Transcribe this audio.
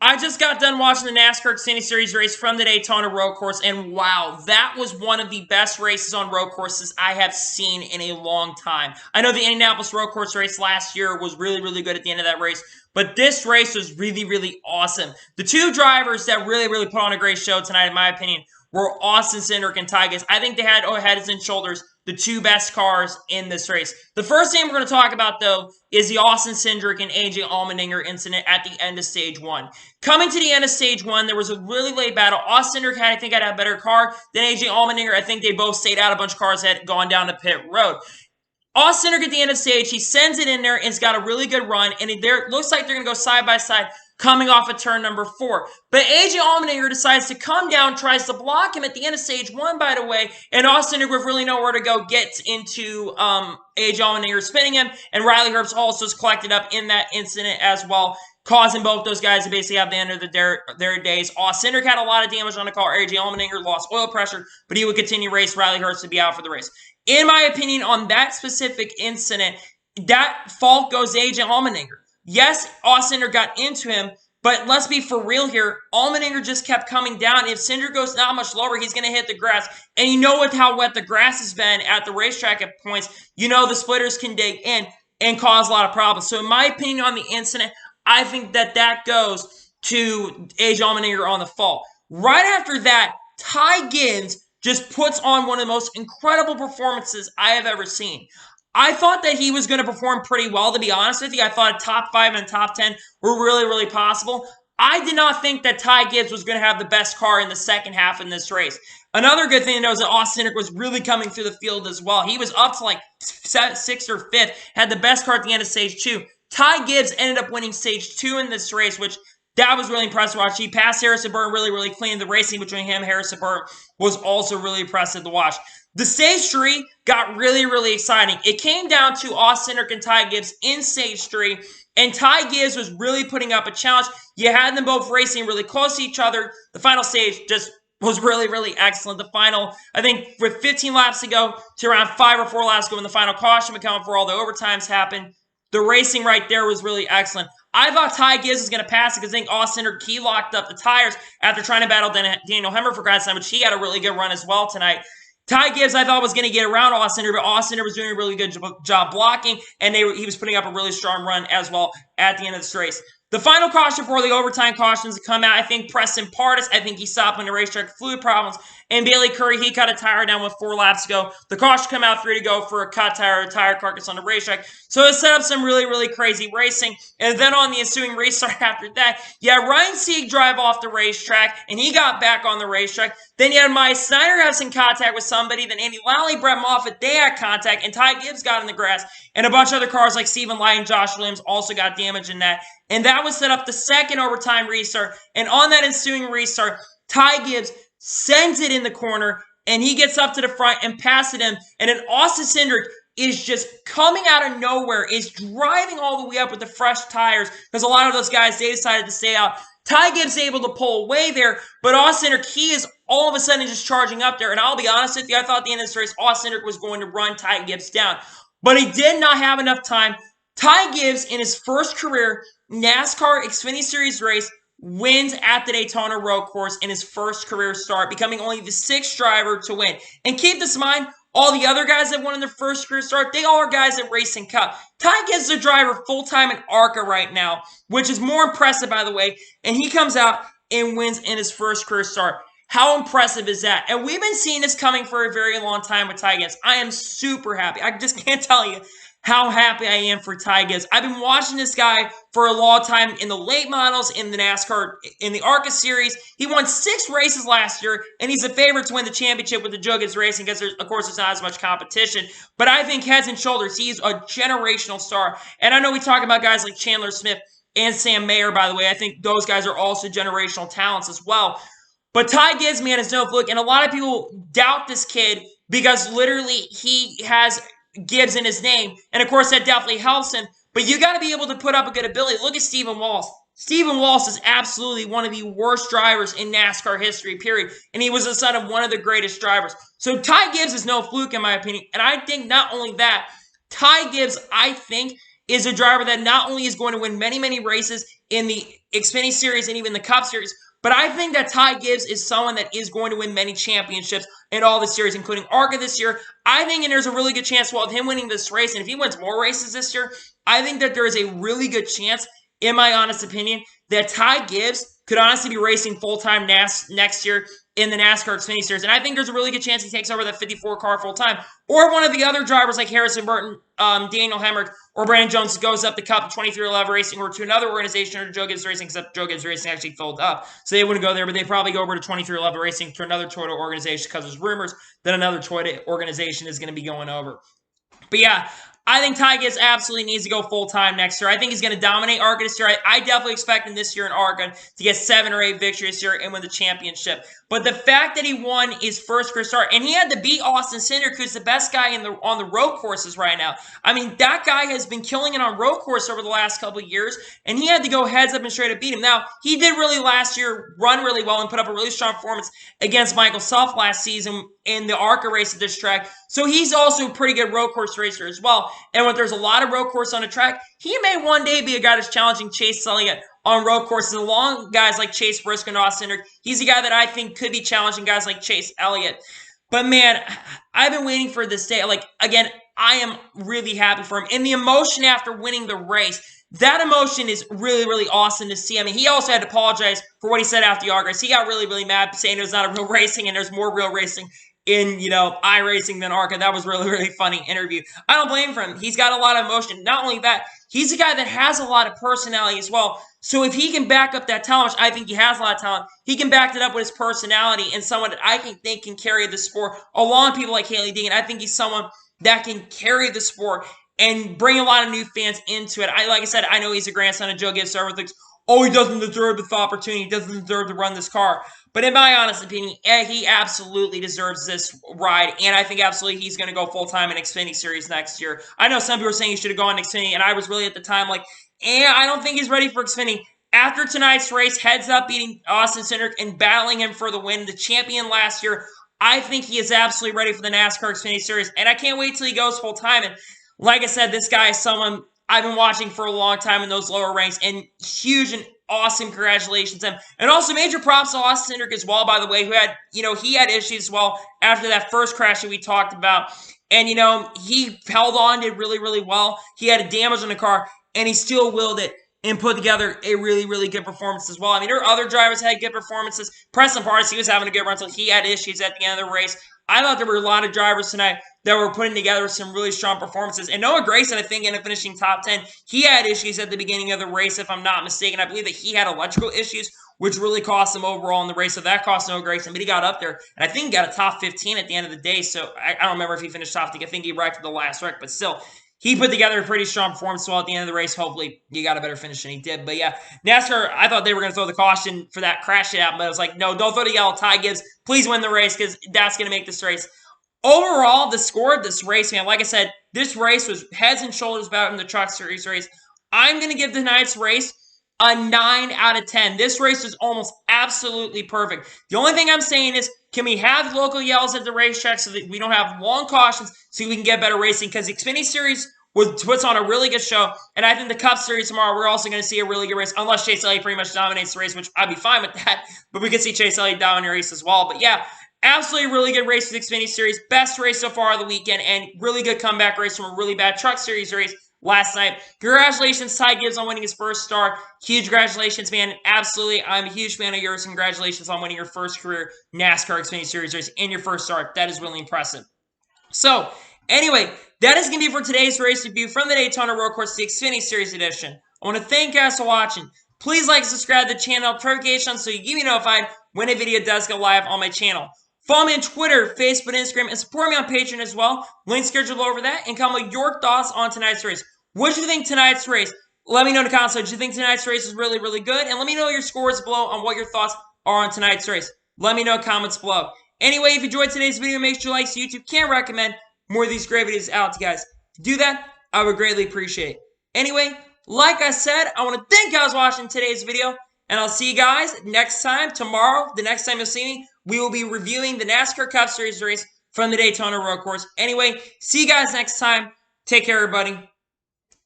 I just got done watching the NASCAR Xfinity Series race from the Daytona Road Course, and wow, that was one of the best races on road courses I have seen in a long time. I know the Indianapolis Road Course race last year was really, really good at the end of that race, but this race was really, really awesome. The two drivers that really, really put on a great show tonight, in my opinion, were Austin Cindric and Ty Gibbs. I think they had heads and shoulders the two best cars in this race. The first thing we're going to talk about, though, is the Austin Cindric and AJ Allmendinger incident at the end of Stage 1. Coming to the end of Stage 1, there was a really late battle. Austin Cindric I think, had a better car than AJ Allmendinger. I think they both stayed out. A bunch of cars had gone down the pit road. Austin Cindric at the end of stage, he sends it in there and it's got a really good run. And it looks like they're going to go side by side coming off of turn number 4. But AJ Allmendinger decides to come down, tries to block him at the end of stage 1, by the way. And Austin Cindric with really nowhere to go gets into AJ Allmendinger spinning him. And Riley Herbst also is collected up in that incident as well, causing both those guys to basically have the end of their days. Austin Cindric had a lot of damage on the car. AJ Allmendinger lost oil pressure, but he would continue race. Riley Herbst would be out for the race. In my opinion, on that specific incident, that fault goes to AJ Allmendinger. Yes, Austin Cindric got into him, but let's be for real here. Allmendinger just kept coming down. If Cindric goes not much lower, he's going to hit the grass. And you know how wet the grass has been at the racetrack at points. You know the splitters can dig in and cause a lot of problems. So in my opinion on the incident, I think that goes to AJ Allmendinger on the fault. Right after that, Ty Gibbs just puts on one of the most incredible performances I have ever seen. I thought that he was going to perform pretty well, to be honest with you. I thought top 5 and top 10 were really, really possible. I did not think that Ty Gibbs was going to have the best car in the second half in this race. Another good thing to know is that Austin Cindric was really coming through the field as well. He was up to like 6th or 5th, had the best car at the end of stage 2. Ty Gibbs ended up winning stage 2 in this race, which that was really impressive to watch. He passed Harrison Burton really, really clean. The racing between him and Harrison Burton was also really impressive to watch. The stage 3 got really, really exciting. It came down to Austin Cindric and Ty Gibbs in stage 3, and Ty Gibbs was really putting up a challenge. You had them both racing really close to each other. The final stage just was really, really excellent. The final, I think, with 15 laps to go to around 5 or 4 laps to go when the final caution would come before all the overtimes happened. The racing right there was really excellent. I thought Ty Gibbs was going to pass it because I think Austin Cindric key locked up the tires after trying to battle Daniel Hemmer for grad time, which he had a really good run as well tonight. Ty Gibbs, I thought, was going to get around Austin Cindric, but Austin Cindric was doing a really good job blocking, and he was putting up a really strong run as well at the end of this race. The final caution for the overtime cautions to come out, I think Preston Pardus, I think he stopped when the racetrack fluid problems, and Bailey Curry, he cut a tire down with 4 laps to go. The caution come out 3 to go for a cut tire carcass on the racetrack. So it set up some really, really crazy racing. And then on the ensuing restart after that, you had Ryan Sieg drive off the racetrack, and he got back on the racetrack. Then you had Maya Snyder have some contact with somebody. Then Andy Lally, Brett Moffitt, they had contact, and Ty Gibbs got in the grass. And a bunch of other cars like Stephen Light and Josh Williams also got damage in that. And that would set up the second overtime restart. And on that ensuing restart, Ty Gibbs sends it in the corner, and he gets up to the front and passes him. And then Austin Cindric is just coming out of nowhere, is driving all the way up with the fresh tires, because a lot of those guys, they decided to stay out. Ty Gibbs able to pull away there, but Austin Cindric, he is all of a sudden just charging up there. And I'll be honest with you, I thought at the end of this race, Austin Cindric was going to run Ty Gibbs down. But he did not have enough time. Ty Gibbs, in his first career NASCAR Xfinity Series race, wins at the Daytona Road Course in his first career start, becoming only the 6th driver to win. And keep this in mind, all the other guys that won in their first career start, they all are guys that race in Cup. Ty Gibbs is a driver full-time in ARCA right now, which is more impressive, by the way, and he comes out and wins in his first career start. How impressive is that? And we've been seeing this coming for a very long time with Ty Gibbs. I am super happy. I just can't tell you how happy I am for Ty Gibbs. I've been watching this guy for a long time in the late models, in the NASCAR, in the ARCA series. He won 6 races last year, and he's a favorite to win the championship with the Joe Gibbs Racing because, of course, there's not as much competition. But I think heads and shoulders, he's a generational star. And I know we talk about guys like Chandler Smith and Sam Mayer, by the way. I think those guys are also generational talents as well. But Ty Gibbs, man, is no fluke. And a lot of people doubt this kid because literally he has Gibbs in his name. And, of course, that definitely helps him. But you got to be able to put up a good ability. Look at Stephen Walsh. Stephen Walsh is absolutely one of the worst drivers in NASCAR history, period. And he was the son of one of the greatest drivers. So Ty Gibbs is no fluke, in my opinion. And I think not only that, Ty Gibbs, I think, is a driver that not only is going to win many, many races in the Xfinity Series and even the Cup Series, but I think that Ty Gibbs is someone that is going to win many championships in all the series, including ARCA this year. I think and there's a really good chance, well, of him winning this race, and if he wins more races this year, I think that there is a really good chance, in my honest opinion, that Ty Gibbs could honestly be racing full-time next year in the NASCAR Xfinity Series. And I think there's a really good chance he takes over that 54 car full-time. Or one of the other drivers like Harrison Burton, Daniel Hemrick, or Brandon Jones goes up the Cup to 2311 Racing or to another organization or Joe Gibbs Racing, except Joe Gibbs Racing actually filled up. So they wouldn't go there, but they probably go over to 2311 Racing to another Toyota organization because there's rumors that another Toyota organization is going to be going over. But yeah, I think Ty Gibbs absolutely needs to go full-time next year. I think he's going to dominate ARCA this year. I definitely expect him this year in ARCA to get 7 or 8 victories this year and win the championship. But the fact that he won his first career start, and he had to beat Austin Cindric, who's the best guy on the road courses right now. I mean, that guy has been killing it on road course over the last couple of years, and he had to go heads up and straight up beat him. Now, he did really last year run really well and put up a really strong performance against Michael Self last season in the ARCA race at this track. So he's also a pretty good road course racer as well. And when there's a lot of road course on a track, he may one day be a guy that's challenging Chase Elliott on road courses along guys like Chase Briscoe and Austin Cindric. He's a guy that I think could be challenging guys like Chase Elliott. But man, I've been waiting for this day. Like, again, I am really happy for him. And the emotion after winning the race, that emotion is really, really awesome to see. I mean, he also had to apologize for what he said after the ARCA race. He got really, really mad saying it was not a real racing and there's more real racing in, iRacing than ARCA. That was really, really funny interview. I don't blame him. He's got a lot of emotion. Not only that, he's a guy that has a lot of personality as well. So if he can back up that talent, which I think he has a lot of talent, he can back it up with his personality and someone that I think can carry the sport along people like Hailie Deegan. I think he's someone that can carry the sport and bring a lot of new fans into it. Like I said, I know he's a grandson of Joe Gibbs, so everyone thinks, oh, he doesn't deserve this opportunity. He doesn't deserve to run this car. But in my honest opinion, he absolutely deserves this ride, and I think absolutely he's going to go full-time in Xfinity Series next year. I know some people are saying he should have gone to Xfinity, and I was really at the time like, I don't think he's ready for Xfinity. After tonight's race, heads up beating Austin Cindric and battling him for the win, the champion last year, I think he is absolutely ready for the NASCAR Xfinity Series, and I can't wait till he goes full-time. And like I said, this guy is someone I've been watching for a long time in those lower ranks, and huge and awesome congratulations to him. And also major props to Austin Cindric as well, by the way, who had, he had issues as well after that first crash that we talked about. And, he held on, did really, really well. He had a damage on the car, and he still willed it and put together a really, really good performance as well. I mean, there are other drivers that had good performances. Preston Partis, he was having a good run until he had issues at the end of the race. I thought there were a lot of drivers tonight that were putting together some really strong performances. And Noah Gragson, I think, ended up finishing top 10. He had issues at the beginning of the race, if I'm not mistaken. I believe that he had electrical issues, which really cost him overall in the race. So that cost Noah Gragson, but he got up there. And I think he got a top 15 at the end of the day. So I don't remember if he finished top 10. I think he wrecked at the last wreck, but still, he put together a pretty strong performance. So at the end of the race, hopefully, he got a better finish than he did. But yeah, NASCAR, I thought they were going to throw the caution for that crash out, but I was like, no, don't throw the yellow. Ty Gibbs, please win the race because that's going to make this race. Overall, the score of this race, man, like I said, this race was heads and shoulders better than the Truck Series race. I'm going to give tonight's race a 9 out of 10. This race was almost absolutely perfect. The only thing I'm saying is, can we have local yells at the racetrack so that we don't have long cautions so we can get better racing? Because the Xfinity Series puts on a really good show, and I think the Cup Series tomorrow, we're also going to see a really good race, unless Chase Elliott pretty much dominates the race, which I'd be fine with that, but we could see Chase Elliott dominate the race as well. But yeah, absolutely really good race for the Xfinity Series. Best race so far of the weekend, and really good comeback race from a really bad Truck Series race last night. Congratulations, Ty Gibbs, on winning his first start. Huge congratulations, man. Absolutely, I'm a huge fan of yours. Congratulations on winning your first career NASCAR Xfinity Series race in your first start. That is really impressive. So, anyway, that is going to be for today's race review from the Daytona Road Course, the Xfinity Series edition. I want to thank you guys for watching. Please like and subscribe to the channel, notifications, so you get me notified when a video does go live on my channel. Follow me on Twitter, Facebook, Instagram, and support me on Patreon as well. Links scheduled over that, and comment with your thoughts on tonight's race. What did you think tonight's race? Let me know in the comments. Did you think tonight's race was really, really good? And let me know your scores below on what your thoughts are on tonight's race. Let me know in comments below. Anyway, if you enjoyed today's video, make sure you like so YouTube can recommend more of these great videos out to you guys. If you do that, I would greatly appreciate it. Anyway, like I said, I want to thank you guys for watching today's video, and I'll see you guys next time, tomorrow. The next time you'll see me, we will be reviewing the NASCAR Cup Series race from the Daytona Road Course. Anyway, see you guys next time. Take care, everybody.